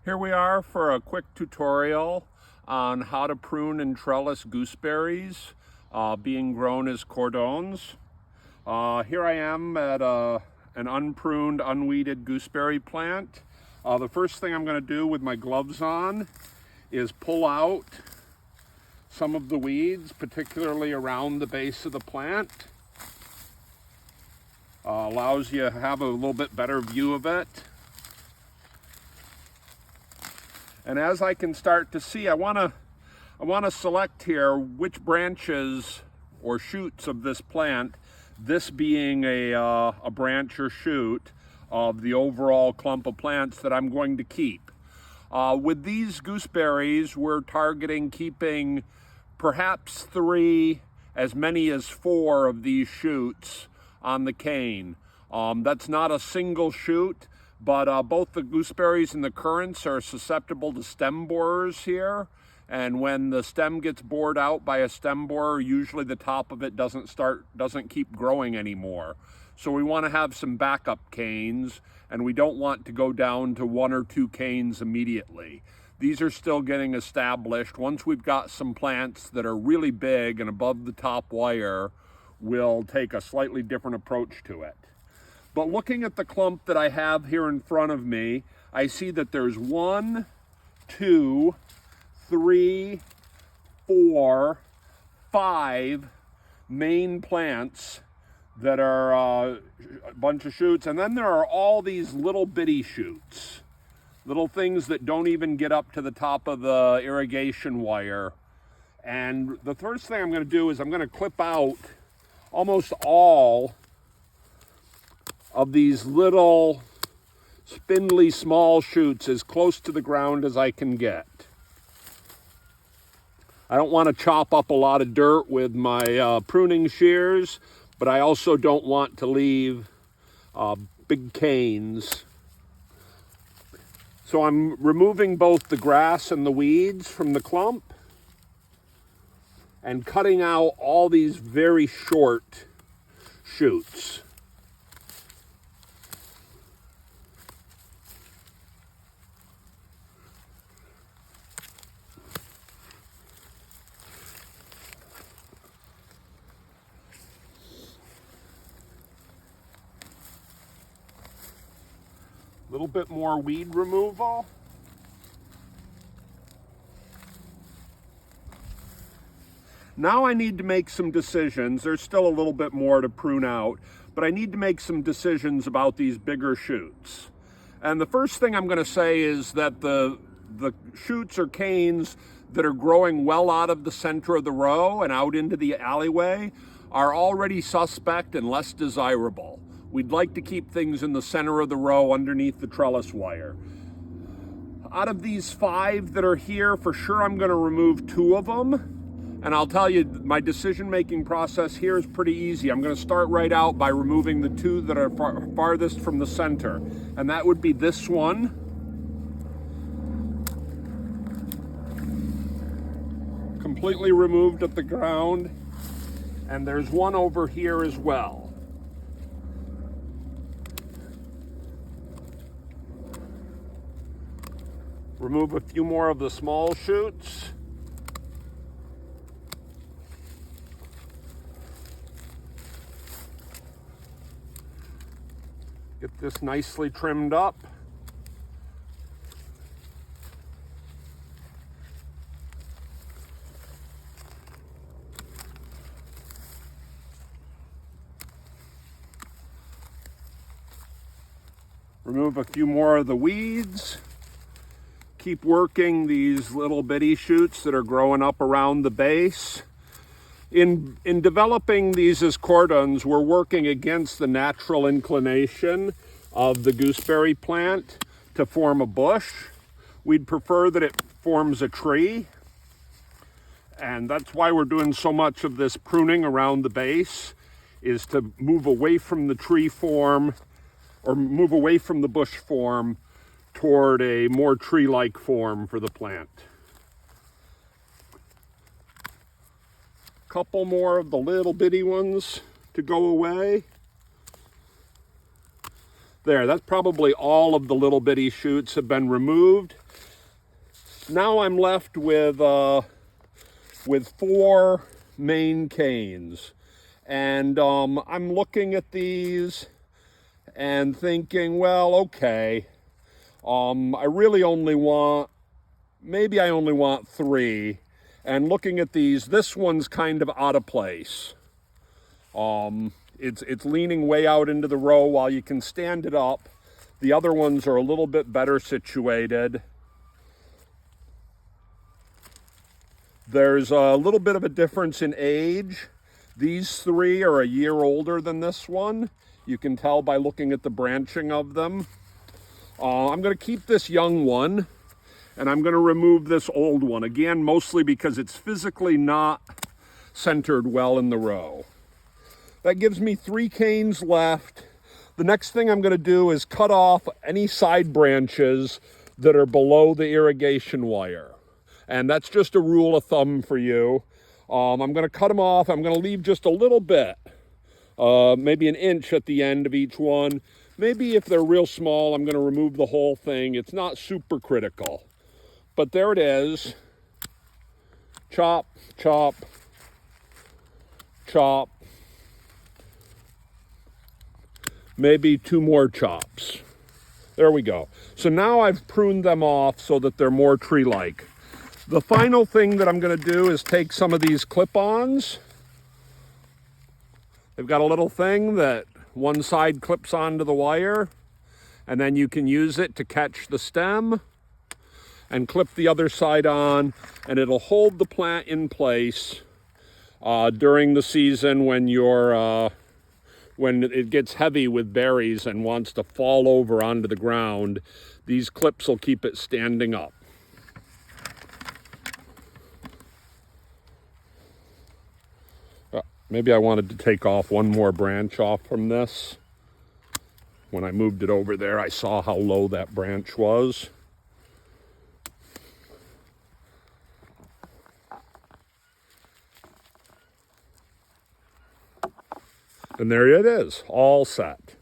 Here we are for a quick tutorial on how to prune and trellis gooseberries being grown as cordons. Here I am at an unpruned, unweeded gooseberry plant. The first thing I'm going to do with my gloves on is pull out some of the weeds, particularly around the base of the plant. Allows you to have a little bit better view of it. And as I can start to see, I want to select here which branches or shoots of this plant, this being a branch or shoot of the overall clump of plants that I'm going to keep. With these gooseberries, we're targeting keeping perhaps 3, as many as 4 of these shoots on the cane. That's not a single shoot, but both the gooseberries and the currants are susceptible to stem borers here. And when the stem gets bored out by a stem borer, usually the top of it doesn't keep growing anymore. So we want to have some backup canes, and we don't want to go down to 1 or 2 canes immediately. These are still getting established. Once we've got some plants that are really big and above the top wire, we'll take a slightly different approach to it. But looking at the clump that I have here in front of me, I see that there's 1, 2, 3, 4, 5 main plants that are a bunch of shoots. And then there are all these little bitty shoots, little things that don't even get up to the top of the irrigation wire. And the first thing I'm going to do is I'm going to clip out almost all of these little spindly small shoots as close to the ground as I can get. I don't want to chop up a lot of dirt with my pruning shears, but I also don't want to leave big canes. So I'm removing both the grass and the weeds from the clump and cutting out all these very short shoots. A little bit more weed removal. Now I need to make some decisions. There's still a little bit more to prune out, but I need to make some decisions about these bigger shoots. And the first thing I'm going to say is that the shoots or canes that are growing well out of the center of the row and out into the alleyway are already suspect and less desirable. We'd like to keep things in the center of the row underneath the trellis wire. Out of these 5 that are here, for sure I'm going to remove 2 of them. And I'll tell you, my decision-making process here is pretty easy. I'm going to start right out by removing the 2 that are farthest from the center. And that would be this one. Completely removed at the ground. And there's one over here as well. Remove a few more of the small shoots. Get this nicely trimmed up. Remove a few more of the weeds. Keep working these little bitty shoots that are growing up around the base. In developing these as cordons, we're working against the natural inclination of the gooseberry plant to form a bush. We'd prefer that it forms a tree. And that's why we're doing so much of this pruning around the base, is to move away from the tree form or move away from the bush form toward a more tree-like form for the plant. Couple more of the little bitty ones to go away. There, that's probably all of the little bitty shoots have been removed. Now I'm left with 4 main canes. And I'm looking at these and thinking, well, okay, I really only want, maybe I only want 3. And looking at these, this one's kind of out of place. It's leaning way out into the row while you can stand it up. The other ones are a little bit better situated. There's a little bit of a difference in age. These 3 are a year older than this one. You can tell by looking at the branching of them. I'm going to keep this young one, and I'm going to remove this old one. Again, mostly because it's physically not centered well in the row. That gives me 3 canes left. The next thing I'm going to do is cut off any side branches that are below the irrigation wire. And that's just a rule of thumb for you. I'm going to cut them off. I'm going to leave just a little bit, maybe an inch at the end of each one. Maybe if they're real small, I'm going to remove the whole thing. It's not super critical. But there it is. Chop, chop, chop. Maybe 2 more chops. There we go. So now I've pruned them off so that they're more tree-like. The final thing that I'm going to do is take some of these clip-ons. They've got a little thing that one side clips onto the wire, and then you can use it to catch the stem and clip the other side on, and it'll hold the plant in place during the season when when it gets heavy with berries and wants to fall over onto the ground. These clips will keep it standing up. Maybe I wanted to take off one more branch off from this. When I moved it over there, I saw how low that branch was. And there it is, all set.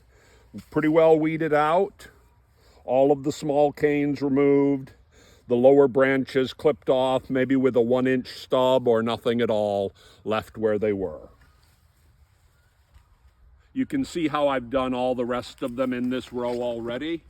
Pretty well weeded out. All of the small canes removed. The lower branches clipped off, maybe with a 1-inch stub or nothing at all, left where they were. You can see how I've done all the rest of them in this row already.